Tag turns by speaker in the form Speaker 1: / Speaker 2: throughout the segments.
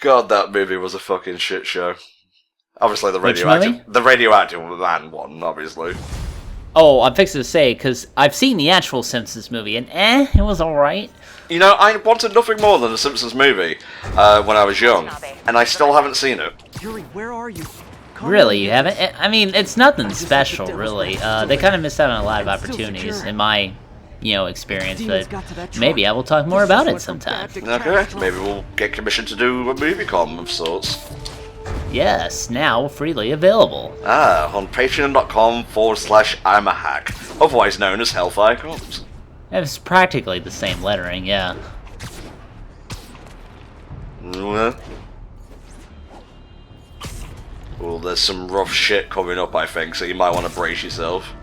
Speaker 1: God, that movie was a fucking shit show. Obviously, the
Speaker 2: Which
Speaker 1: radioactive man one, obviously.
Speaker 2: Oh, I'm fixing to say, because I've seen the actual Simpsons movie, and it was alright.
Speaker 1: You know, I wanted nothing more than a Simpsons movie when I was young, and I still haven't seen it.
Speaker 3: Yuri, where are you?
Speaker 2: Really, you haven't? I mean, it's nothing special, really. They kind of missed out on a lot of opportunities, in my, experience, but maybe I will talk more about it sometime.
Speaker 1: Okay, maybe we'll get commissioned to do a movie comm of sorts.
Speaker 2: Yes, now freely available.
Speaker 1: On patreon.com/I'm a hack, otherwise known as HellfireComms.
Speaker 2: It's practically the same lettering, yeah.
Speaker 1: Well, there's some rough shit coming up, I think, so you might want to brace yourself.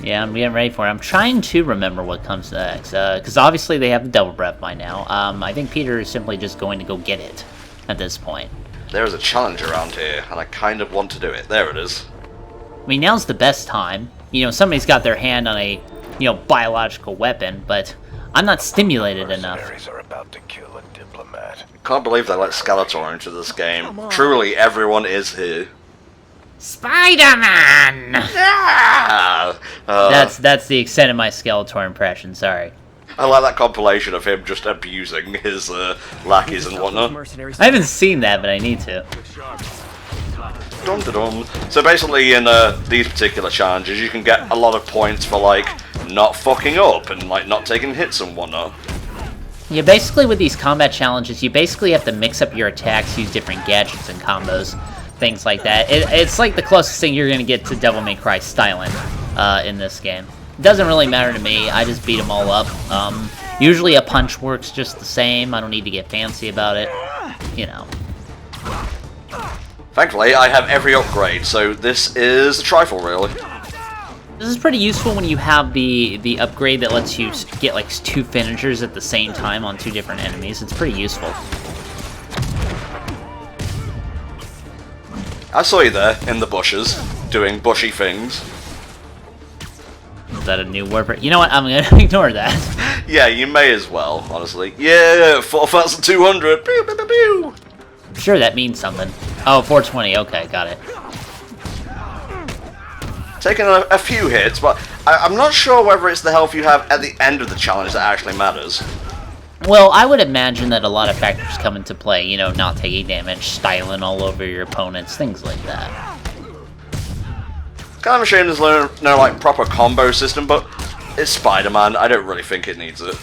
Speaker 2: Yeah, I'm getting ready for it. I'm trying to remember what comes next, because obviously they have the Devil Breath by now. I think Peter is simply just going to go get it at this point.
Speaker 1: There is a challenge around here, and I kind of want to do it. There it is.
Speaker 2: I mean, now's the best time. Somebody's got their hand on a, biological weapon, but I'm not stimulated enough.
Speaker 4: Are about to kill a diplomat.
Speaker 1: Can't believe they let Skeletor into this game. Truly, everyone is here.
Speaker 2: Spider-Man!
Speaker 1: Yeah!
Speaker 2: That's the extent of my Skeletor impression, sorry.
Speaker 1: I like that compilation of him just abusing his lackeys and whatnot.
Speaker 2: I haven't seen that, but I need to.
Speaker 1: Dum-da-dum. So basically in these particular challenges, you can get a lot of points for, like, not fucking up and, like, not taking hits and whatnot.
Speaker 2: Yeah, basically with these combat challenges, you basically have to mix up your attacks, use different gadgets and combos, things like that. It's like the closest thing you're going to get to Devil May Cry styling in this game. It doesn't really matter to me, I just beat them all up. Usually a punch works just the same, I don't need to get fancy about it,
Speaker 1: Thankfully, I have every upgrade, so this is a trifle, really.
Speaker 2: This is pretty useful when you have the upgrade that lets you get, like, 2 finishers at the same time on 2 different enemies. It's pretty useful.
Speaker 1: I saw you there, in the bushes, doing bushy things.
Speaker 2: Is that a new word for it? You know what? I'm gonna ignore that.
Speaker 1: Yeah, you may as well, honestly. Yeah, 4,200. Pew, pew, pew, pew.
Speaker 2: I'm sure that means something. Oh, 420. Okay, got it.
Speaker 1: Taking a few hits, but I'm not sure whether it's the health you have at the end of the challenge that actually matters.
Speaker 2: Well, I would imagine that a lot of factors come into play. Not taking damage, styling all over your opponents, things like that.
Speaker 1: Kind of a shame there's no like proper combo system, but it's Spider-Man. I don't really think it needs it.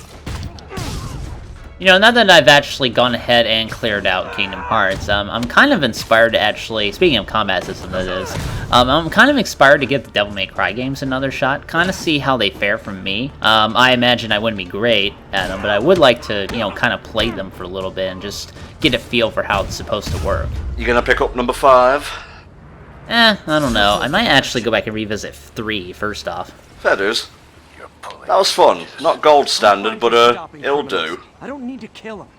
Speaker 2: Now that I've actually gone ahead and cleared out Kingdom Hearts, I'm kind of inspired to actually, speaking of combat system that is, I'm kind of inspired to give the Devil May Cry games another shot, kind of see how they fare from me. I imagine I wouldn't be great at them, but I would like to, kind of play them for a little bit and just get a feel for how it's supposed to work.
Speaker 1: You gonna pick up number 5?
Speaker 2: I don't know. I might actually go back and revisit 3 first off.
Speaker 1: Fair dues. That was fun. Not gold standard, but it'll do.
Speaker 3: I don't need to kill him.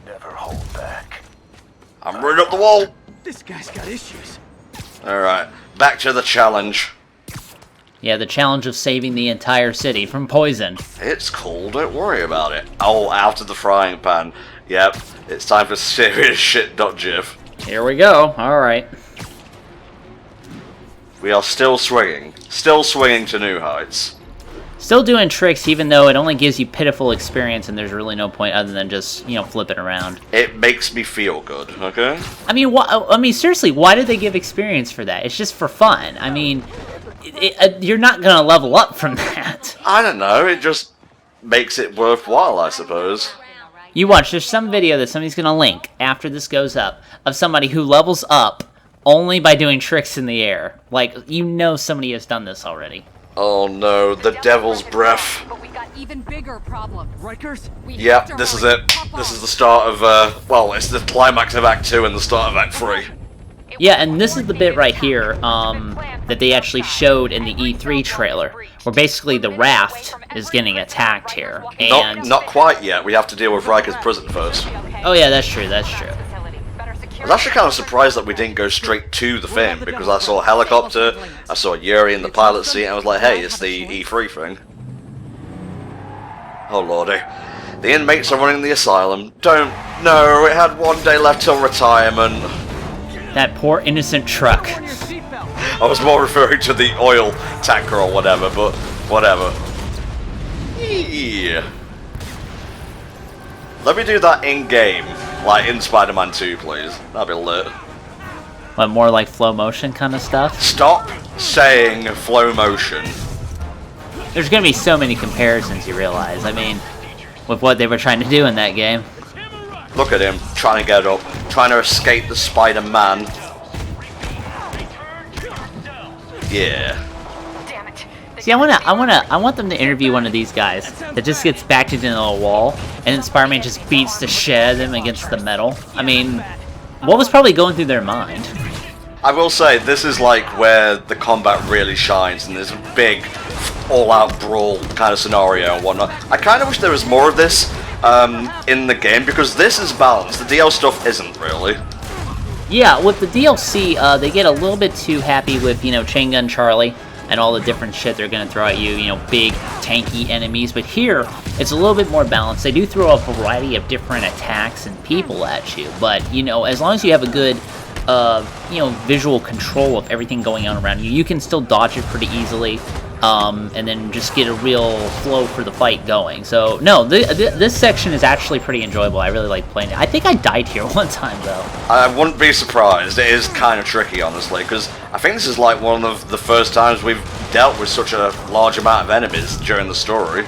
Speaker 4: Never hold back.
Speaker 1: I'm running up the wall.
Speaker 3: This guy's got issues.
Speaker 1: Alright, back to the challenge.
Speaker 2: Yeah, the challenge of saving the entire city from poison.
Speaker 1: It's cool, don't worry about it. Oh, out of the frying pan. Yep, it's time for serious shit.gif.
Speaker 2: Here we go, alright.
Speaker 1: We are still swinging to new heights.
Speaker 2: Still doing tricks, even though it only gives you pitiful experience and there's really no point other than just, flipping around.
Speaker 1: It makes me feel good, okay?
Speaker 2: I mean, seriously, why did they give experience for that? It's just for fun. I mean, you're not gonna level up from that.
Speaker 1: I don't know, it just makes it worthwhile, I suppose.
Speaker 2: You watch, there's some video that somebody's gonna link after this goes up of somebody who levels up only by doing tricks in the air. Like, somebody has done this already.
Speaker 1: Oh no, the devil's breath.
Speaker 5: But we got even bigger problems.
Speaker 3: Rikers?
Speaker 1: Yep, this is it. This is the start of, well, it's the climax of Act 2 and the start of Act 3.
Speaker 2: Yeah, and this is the bit right here, that they actually showed in the E3 trailer, where basically the Raft is getting attacked here, and...
Speaker 1: Not quite yet, we have to deal with Riker's prison first.
Speaker 2: Oh yeah, that's true, that's true.
Speaker 1: I was actually kind of surprised that we didn't go straight to the thing, because I saw a helicopter, I saw Yuri in the pilot seat, and I was like, hey, it's the E3 thing. Oh lordy. The inmates are running the asylum. Don't... No, it had 1 day left till retirement.
Speaker 2: That poor innocent truck.
Speaker 3: On your seatbelt.
Speaker 1: I was more referring to the oil tanker or whatever, but whatever. Yeah. Let me do that in-game, like in Spider-Man 2, please. That'd be lit.
Speaker 2: But more like flow motion kind of stuff.
Speaker 1: Stop saying flow motion.
Speaker 2: There's gonna be so many comparisons, you realize. I mean, with what they were trying to do in that game.
Speaker 1: Look at him, trying to get up, trying to escape the Spider-Man. Yeah.
Speaker 5: Damn it.
Speaker 2: See, I want them to interview one of these guys that just gets backed into a wall, and then Spider-Man just beats the shit out of them against the metal. I mean, what was probably going through their mind?
Speaker 1: I will say, this is like where the combat really shines in this big, all-out brawl kind of scenario and whatnot. I kind of wish there was more of this in the game, because this is balanced. The DL stuff isn't, really.
Speaker 2: Yeah, with the DLC, they get a little bit too happy with, you know, Chain Gun Charlie and all the different shit they're going to throw at you, you know, big, tanky enemies. But here, it's a little bit more balanced. They do throw a variety of different attacks and people at you. But, you know, as long as you have a good, you know, visual control of everything going on around you, you can still dodge it pretty easily. And then just get a real flow for the fight going. So, no, this section is actually pretty enjoyable. I really like playing it. I think I died here one time, though.
Speaker 1: I wouldn't be surprised. It is kind of tricky, honestly, because I think this is like one of the first times we've dealt with such a large amount of enemies during the story.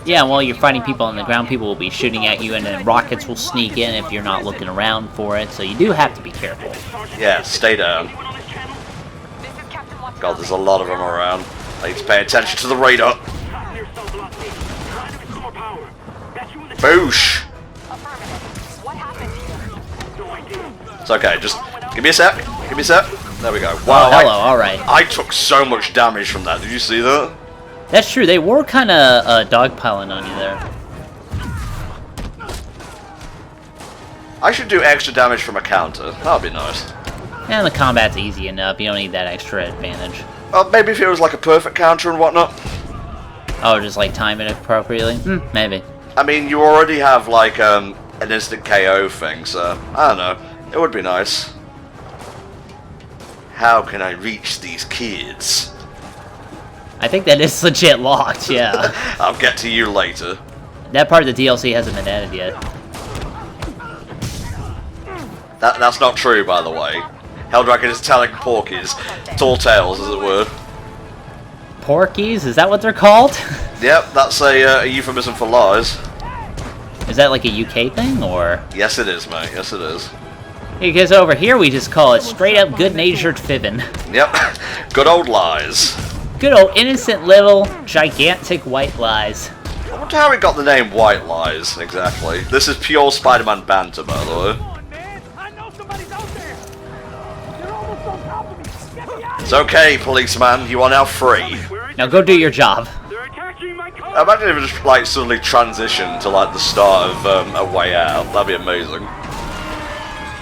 Speaker 2: Yeah, while you're fighting people on the ground, people will be shooting at you, and then rockets will sneak in if you're not looking around for it. So you do have to be careful.
Speaker 1: Yeah, stay down.
Speaker 5: This is Captain Watson.
Speaker 1: God, there's a lot of them around. I need to pay attention to the radar. Boosh!
Speaker 5: Affirmative. What happened?
Speaker 1: It's okay, just give me a sec. Give me a sec. There we go. Wow,
Speaker 2: Oh, hello, alright.
Speaker 1: I took so much damage from that. Did you see that?
Speaker 2: That's true, they were kind of dogpiling on you there.
Speaker 1: I should do extra damage from a counter. That would be nice.
Speaker 2: And the combat's easy enough, you don't need that extra advantage.
Speaker 1: Maybe if it was like a perfect counter and whatnot.
Speaker 2: Oh, just like time it appropriately? Maybe.
Speaker 1: I mean, you already have like an instant KO thing, so I don't know. It would be nice. How can I reach these kids?
Speaker 2: I think that is legit locked, yeah.
Speaker 1: I'll get to you later.
Speaker 2: That part of the DLC hasn't been added yet.
Speaker 1: That's not true, by the way. Helldragon is telling Porkies, tall tales, as it were.
Speaker 2: Porkies? Is that what they're called?
Speaker 1: Yep, that's a euphemism for lies.
Speaker 2: Is that like a UK thing, or?
Speaker 1: Yes, it is, mate. Yes, it is.
Speaker 2: Because over here we just call it straight up good-natured fibbing.
Speaker 1: Yep, good old lies.
Speaker 2: Good old innocent little gigantic white lies.
Speaker 1: I wonder how we got the name White Lies, exactly. This is pure Spider-Man banter, by the way. It's okay, policeman. You are now free.
Speaker 2: Now go do your job.
Speaker 1: Imagine if it just like suddenly transitioned to like the start of A Way Out. That'd be amazing.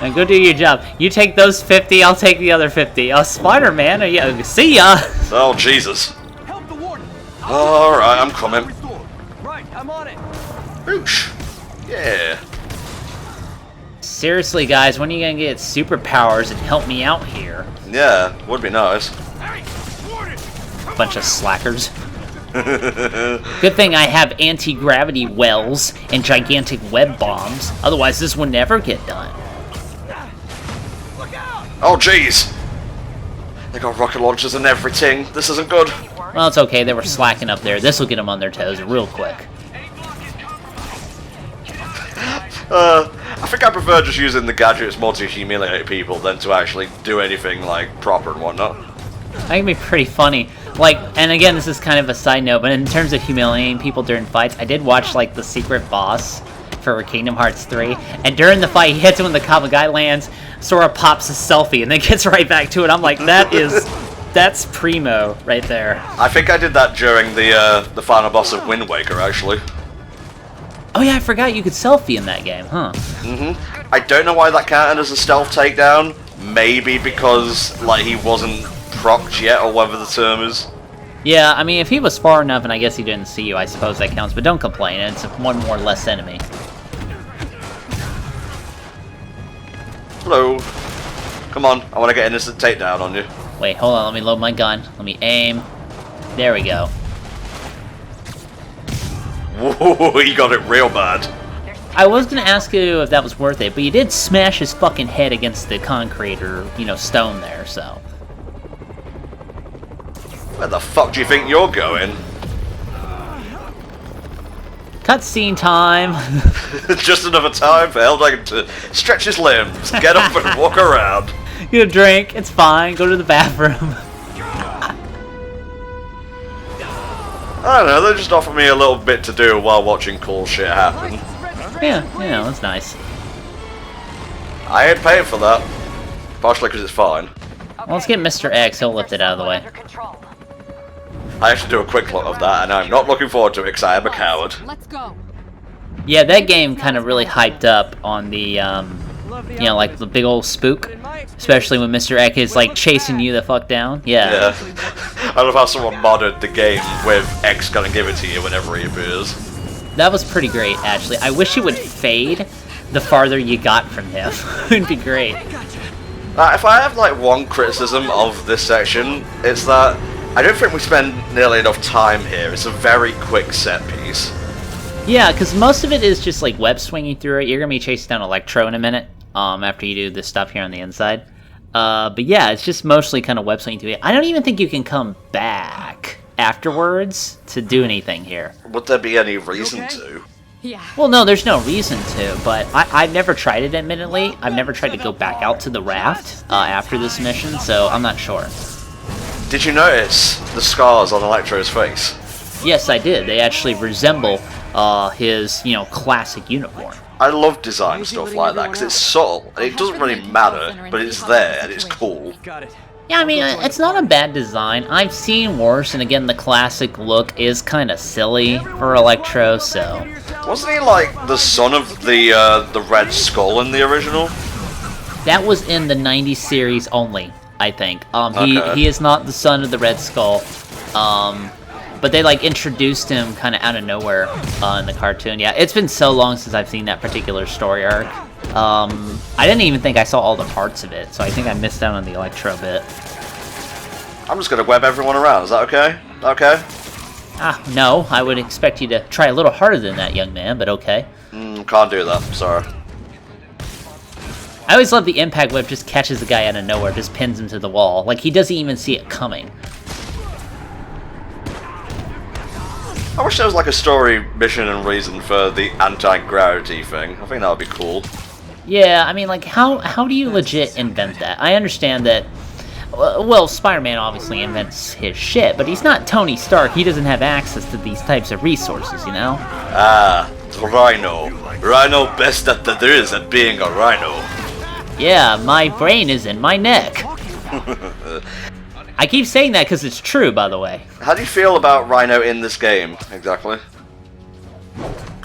Speaker 2: Now go do your job. You take those 50, I'll take the other 50. Oh, Spider-Man, see ya!
Speaker 1: Oh, Jesus.
Speaker 3: Help the warden.
Speaker 1: Alright, I'm coming.
Speaker 3: Right, I'm on it.
Speaker 1: Boosh. Yeah.
Speaker 2: Seriously, guys, when are you gonna get superpowers and help me out here?
Speaker 1: Yeah, would be nice.
Speaker 2: Bunch of slackers. Good thing I have anti-gravity wells and gigantic web bombs. Otherwise, this would never get done.
Speaker 1: Oh, jeez. They got rocket launchers and everything. This isn't good.
Speaker 2: Well, it's okay. They were slacking up there. This will get them on their toes real quick.
Speaker 1: I think I prefer just using the gadgets more to humiliate people than to actually do anything, like, proper and whatnot.
Speaker 2: That can be pretty funny. Like, and again, this is kind of a side note, but in terms of humiliating people during fights, I did watch, like, the secret boss for Kingdom Hearts 3, and during the fight, he hits him when the Kamagai lands, Sora pops a selfie, and then gets right back to it. I'm like, that's primo right there.
Speaker 1: I think I did that during the final boss of Wind Waker, actually.
Speaker 2: Oh yeah, I forgot you could selfie in that game, huh?
Speaker 1: I don't know why that counted as a stealth takedown. Maybe because, like, he wasn't procced yet, or whatever the term is.
Speaker 2: Yeah, I mean, if he was far enough and I guess he didn't see you, I suppose that counts, but don't complain, it's one more less enemy.
Speaker 1: Hello. Come on, I want to get an instant takedown on you.
Speaker 2: Wait, hold on, let me load my gun. Let me aim. There we go.
Speaker 1: Whoa, he got it real bad.
Speaker 2: I was gonna ask you if that was worth it, but you did smash his fucking head against the concrete or, stone there, so.
Speaker 1: Where the fuck do you think you're going?
Speaker 2: Cutscene time!
Speaker 1: Just another time for Helldragon to stretch his limbs, get up and walk around.
Speaker 2: Get a drink, it's fine, go to the bathroom.
Speaker 1: I don't know, they just offer me a little bit to do while watching cool shit happen.
Speaker 2: Yeah, that's nice.
Speaker 1: I ain't paying for that. Partially because it's fine.
Speaker 2: Well, let's get Mr. X, he'll lift it out of the way.
Speaker 5: Under control.
Speaker 1: I have to do a quick look of that, and I'm not looking forward to it because I am a coward.
Speaker 6: Let's go.
Speaker 2: Yeah, that game kind of really hyped up on the, like the big old spook. Especially when Mr. X is, like, chasing you the fuck down. Yeah.
Speaker 1: I love how someone modded the game with X gonna give it to you whenever he appears.
Speaker 2: That was pretty great, actually. I wish it would fade the farther you got from him. It'd be great.
Speaker 1: If I have, like, one criticism of this section, it's that I don't think we spend nearly enough time here. It's a very quick set piece.
Speaker 2: Yeah, because most of it is just, like, web swinging through it. You're gonna be chasing down Electro in a minute. After you do this stuff here on the inside. But yeah, it's just mostly kind of web swinging through it. I don't even think you can come back afterwards to do anything here.
Speaker 1: Would there be any reason to?
Speaker 6: Yeah.
Speaker 2: Well, no, there's no reason to, but I've never tried it, admittedly. I've never tried to go back out to the raft after this mission, so I'm not sure.
Speaker 1: Did you notice the scars on Electro's face?
Speaker 2: Yes, I did. They actually resemble his, classic uniform.
Speaker 1: I love design stuff like that because it's subtle and it doesn't really matter, but it's there and it's cool.
Speaker 3: Got it.
Speaker 2: Yeah, I mean, it's not a bad design. I've seen worse, and again, the classic look is kind of silly for Electro, so...
Speaker 1: Wasn't he like the son of the Red Skull in the original?
Speaker 2: That was in the 90s series only, I think.
Speaker 1: Okay.
Speaker 2: He is not the son of the Red Skull. But they, like, introduced him kind of out of nowhere in the cartoon. Yeah, it's been so long since I've seen that particular story arc. I didn't even think I saw all the parts of it, so I think I missed out on the Electro bit.
Speaker 1: I'm just gonna web everyone around, is that okay? Okay?
Speaker 2: No, I would expect you to try a little harder than that, young man, but okay.
Speaker 1: Can't do that, sorry.
Speaker 2: I always love the impact web just catches the guy out of nowhere, just pins him to the wall. Like, he doesn't even see it coming.
Speaker 1: I wish there was like a story mission and reason for the anti-gravity thing. I think that would be cool.
Speaker 2: Yeah, I mean, like, how do you legit invent that? I understand that, well, Spider-Man obviously invents his shit, but he's not Tony Stark. He doesn't have access to these types of resources, you know?
Speaker 1: Rhino. Rhino best that there is at being a rhino.
Speaker 2: Yeah, my brain is in my neck. I keep saying that because it's true, by the way.
Speaker 1: How do you feel about Rhino in this game, exactly?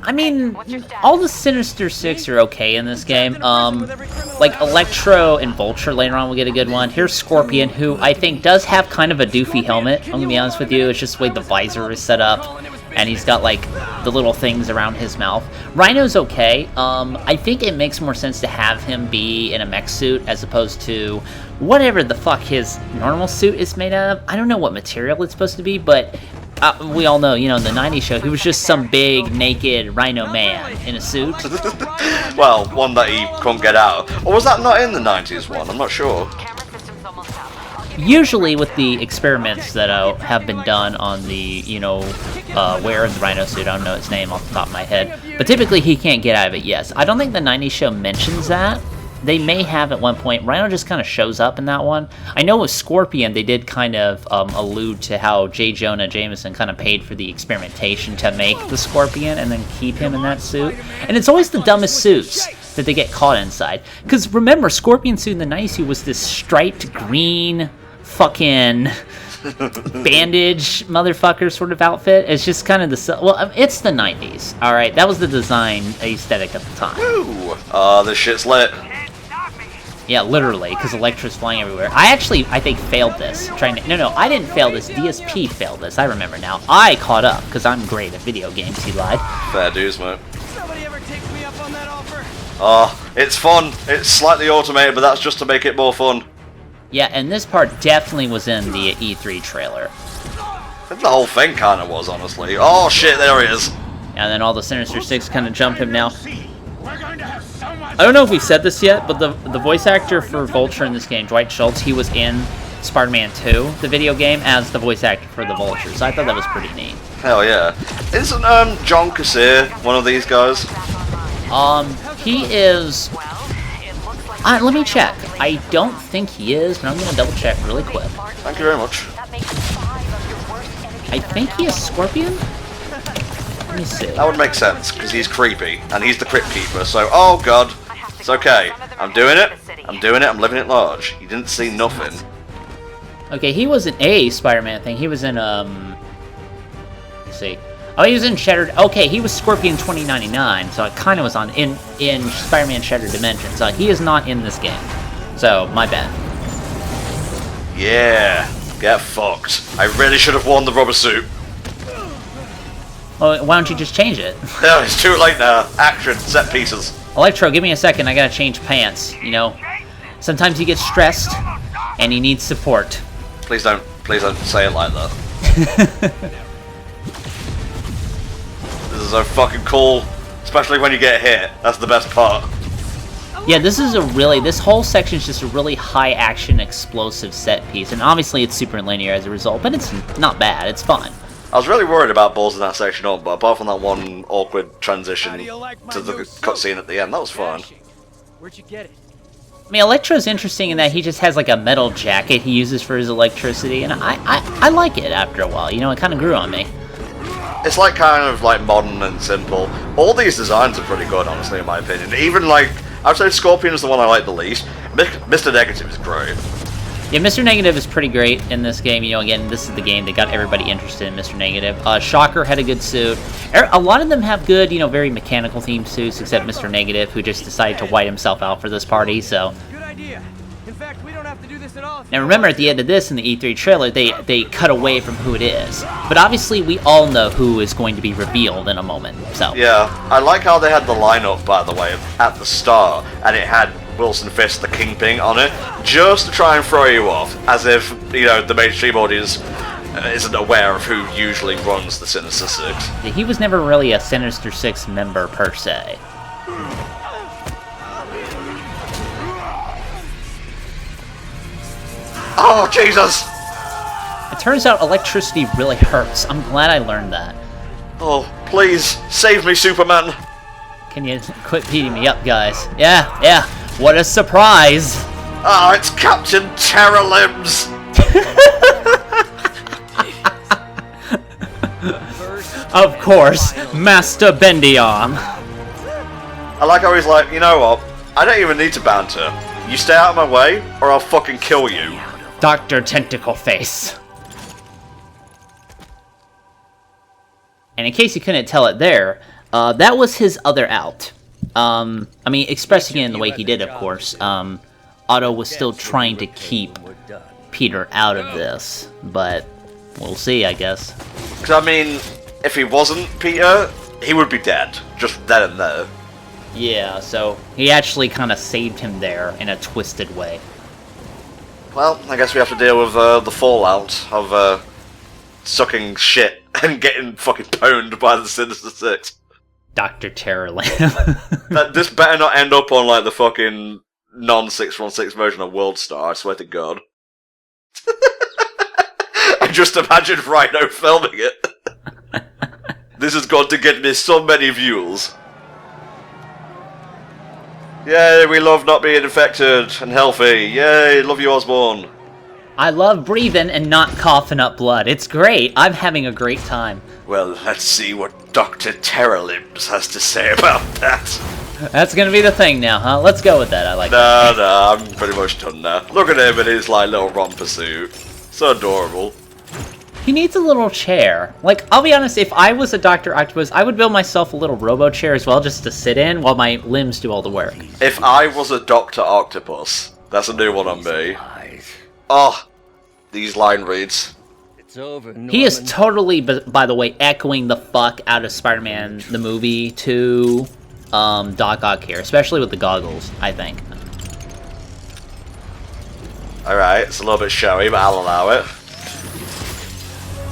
Speaker 2: I mean, all the Sinister Six are okay in this game. Like Electro and Vulture later on will get a good one. Here's Scorpion, who I think does have kind of a doofy helmet. I'm gonna be honest with you, it's just the way the visor is set up. And he's got, like, the little things around his mouth. Rhino's okay. I think it makes more sense to have him be in a mech suit as opposed to whatever the fuck his normal suit is made out of. I don't know what material it's supposed to be, but we all know, in the 90s show, he was just some big, naked rhino man in a suit.
Speaker 1: Well, one that he couldn't get out. Or was that not in the 90s one? I'm not sure.
Speaker 5: Camera system's almost up.
Speaker 2: Usually with the experiments that have been done on the, wearer of the rhino suit, I don't know its name off the top of my head, but typically he can't get out of it, yes. I don't think the 90s show mentions that. They may have at one point. Rhino just kind of shows up in that one. I know with Scorpion, they did kind of allude to how J. Jonah Jameson kind of paid for the experimentation to make the Scorpion and then keep him in that suit. And it's always the dumbest suits that they get caught inside. Because remember, Scorpion suit in the 90s was this striped green fucking bandage motherfucker sort of outfit. It's just kind of it's the 90s, alright? That was the design aesthetic at the time.
Speaker 1: Ooh, this shit's lit.
Speaker 2: Yeah, literally, because Electra's flying everywhere. I think, failed this. No, I didn't fail this. DSP failed this. I remember now. I caught up, because I'm great at video games, he lied.
Speaker 1: Fair dues, mate.
Speaker 3: Somebody ever takes me up on that offer?
Speaker 1: Oh, it's fun. It's slightly automated, but that's just to make it more fun.
Speaker 2: Yeah, and this part definitely was in the E3 trailer.
Speaker 1: I think the whole thing kind of was, honestly. Oh shit, there he is.
Speaker 2: And then all the Sinister Six kind of jump him now. I don't know if we said this yet, but the voice actor for Vulture in this game, Dwight Schultz, he was in Spider-Man 2, the video game, as the voice actor for the Vulture. So I thought that was pretty neat.
Speaker 1: Hell yeah. Isn't John Cassir one of these guys?
Speaker 2: He is... let me check. I don't think he is, but I'm going to double check really quick.
Speaker 1: Thank you very much.
Speaker 2: I think he is Scorpion? Let me see.
Speaker 1: That would make sense, because he's creepy, and he's the Crypt Keeper, so, oh god. It's okay. I'm doing it. I'm living it large. You didn't see nothing.
Speaker 2: Okay, he wasn't a Spider-Man thing. He was in, let's see. Oh, he was in Shattered... Okay, he was Scorpion 2099, so it kind of was in Spider-Man Shattered Dimensions. He is not in this game. So, my bad.
Speaker 1: Yeah. Get fucked. I really should have worn the rubber suit.
Speaker 2: Well, why don't you just change it?
Speaker 1: No, it's too late now. Action, set pieces.
Speaker 2: Electro, give me a second. I gotta change pants, you know? Sometimes you get stressed, and you need support.
Speaker 1: Please don't say it like that. This is so fucking cool. Especially when you get hit. That's the best part.
Speaker 2: Yeah, this whole section is just a really high-action, explosive set piece, and obviously it's super linear as a result, but it's not bad. It's fun.
Speaker 1: I was really worried about balls in that section up, but apart from that one awkward transition to the cutscene at the end, that was fun.
Speaker 3: Where'd you get it?
Speaker 2: I mean, Electro's interesting in that he just has like a metal jacket he uses for his electricity, and I like it after a while. You know, it kind of grew on me.
Speaker 1: It's like kind of like modern and simple. All these designs are pretty good, honestly, in my opinion. Even like, I'd say Scorpion is the one I like the least. Mr. Negative is great.
Speaker 2: Yeah, Mr. Negative is pretty great in this game. You know, again, this is the game that got everybody interested in Mr. Negative. Shocker had a good suit. A lot of them have good, you know, very mechanical themed suits, except Mr. Negative, who just decided to white himself out for this party, so...
Speaker 3: Good idea. In fact, we don't have to do this at all.
Speaker 2: Now remember, at the end of this, in the E3 trailer, they cut away from who it is. But obviously, we all know who is going to be revealed in a moment, so...
Speaker 1: Yeah, I like how they had the lineup, by the way, at the start, and it had Wilson Fisk, the Kingpin, on it, just to try and throw you off, as if, you know, the mainstream audience isn't aware of who usually runs the Sinister Six.
Speaker 2: Yeah, he was never really a Sinister Six member, per se.
Speaker 1: Oh, Jesus!
Speaker 2: It turns out electricity really hurts. I'm glad I learned that.
Speaker 1: Oh, please, save me, Superman!
Speaker 2: Can you quit beating me up, guys? Yeah. What a surprise!
Speaker 1: Ah, it's Captain Terralimbs!
Speaker 2: Of course, Master Bendion.
Speaker 1: I like how he's like, you know what? I don't even need to banter. You stay out of my way, or I'll fucking kill you.
Speaker 2: Dr. Tentacle Face. And in case you couldn't tell it there, that was his other out. I mean, expressing it in the way he did, of course. Otto was still trying to keep Peter out of this, but we'll see, I guess.
Speaker 1: Because, I mean, if he wasn't Peter, he would be dead. Just then and there.
Speaker 2: Yeah, so he actually kind of saved him there in a twisted way.
Speaker 1: Well, I guess we have to deal with the fallout of sucking shit and getting fucking pwned by the Sinister Six.
Speaker 2: Dr. Terrorland.
Speaker 1: This better not end up on, like, the fucking non-616 version of World Star, I swear to God. I just imagine Rhino filming it. This has got to get me so many views. Yay, we love not being infected and healthy. Yay, love you, Osborn.
Speaker 2: I love breathing and not coughing up blood. It's great. I'm having a great time.
Speaker 1: Well, let's see what Dr. Terralimbs has to say about that.
Speaker 2: That's gonna be the thing now, huh? Let's go with that. I like that.
Speaker 1: Nah, I'm pretty much done now. Look at him in his, like, little romper suit. So adorable.
Speaker 2: He needs a little chair. Like, I'll be honest, if I was a Dr. Octopus, I would build myself a little robo chair as well, just to sit in while my limbs do all the work.
Speaker 1: If I was a Dr. Octopus, That's a new one on me.
Speaker 6: Lies.
Speaker 1: Oh, these line reads.
Speaker 6: It's over, Norman.
Speaker 2: He is totally, by the way, echoing the fuck out of Spider-Man the movie to Doc Ock here, especially with the goggles, I think.
Speaker 1: Alright, it's a little bit showy, but I'll allow it.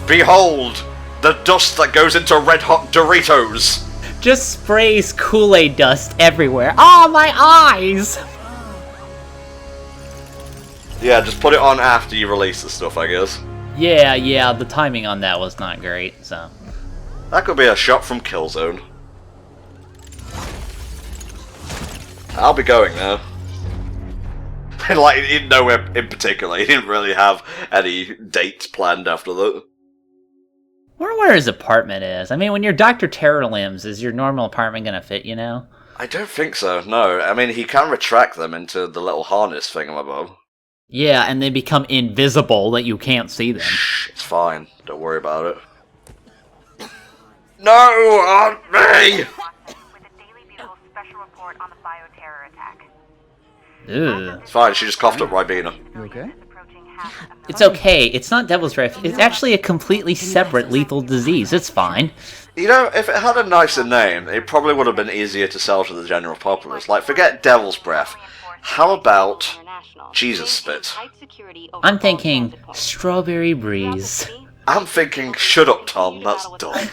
Speaker 1: Behold, the dust that goes into Red Hot Doritos.
Speaker 2: Just sprays Kool-Aid dust everywhere. Oh, my eyes!
Speaker 1: Yeah, just put it on after you release the stuff, I guess.
Speaker 2: Yeah, the timing on that was not great, so...
Speaker 1: That could be a shot from Killzone. I'll be going now. Like, in nowhere in particular. He didn't really have any dates planned after that.
Speaker 2: I wonder where his apartment is. I mean, when you're Dr. Terror Limbs, is your normal apartment gonna fit, you know?
Speaker 1: I don't think so, no. I mean, he can retract them into the little harness thingamabob.
Speaker 2: Yeah, and they become invisible that you can't see them.
Speaker 1: Shh, it's fine. Don't worry about it. No, Aunt May!
Speaker 5: With the Daily Bugle special report on the bioterror attack.
Speaker 2: Ugh.
Speaker 1: It's fine, she just coughed up Ribena.
Speaker 3: You okay?
Speaker 2: It's okay, it's not Devil's Rift, it's actually a completely separate lethal disease, it's fine.
Speaker 1: You know, if it had a nicer name, it probably would have been easier to sell to the general populace. Like, forget Devil's Breath. How about Jesus Spit?
Speaker 2: I'm thinking Strawberry Breeze.
Speaker 1: I'm thinking, shut up, Tom, that's dumb.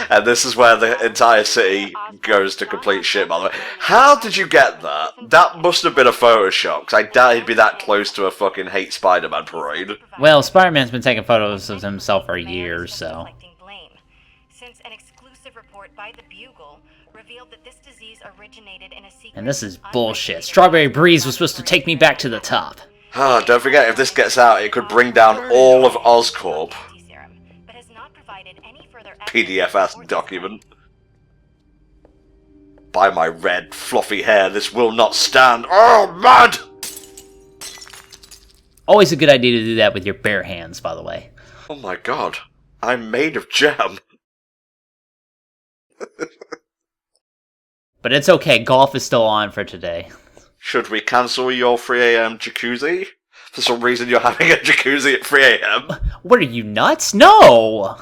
Speaker 1: And this is where the entire city goes to complete shit, by the way. How did you get that? That must have been a Photoshop, because I doubt he'd be that close to a fucking Hate Spider-Man parade.
Speaker 2: Well, Spider-Man's been taking photos of himself for years, so...
Speaker 7: Since an exclusive report by the Bugle revealed that this disease originated in a secret...
Speaker 2: And this is bullshit. Strawberry Breeze was supposed to take me back to the top.
Speaker 1: Ah, don't forget, if this gets out, it could bring down all of Oscorp. PDF-ass document. By my red, fluffy hair, this will not stand. Oh, mud!
Speaker 2: Always a good idea to do that with your bare hands, by the way.
Speaker 1: Oh my god, I'm made of jam.
Speaker 2: But it's okay, golf is still on for today.
Speaker 1: Should we cancel your 3 AM jacuzzi? For some reason you're having a jacuzzi at 3 AM.
Speaker 2: What are you, nuts? No!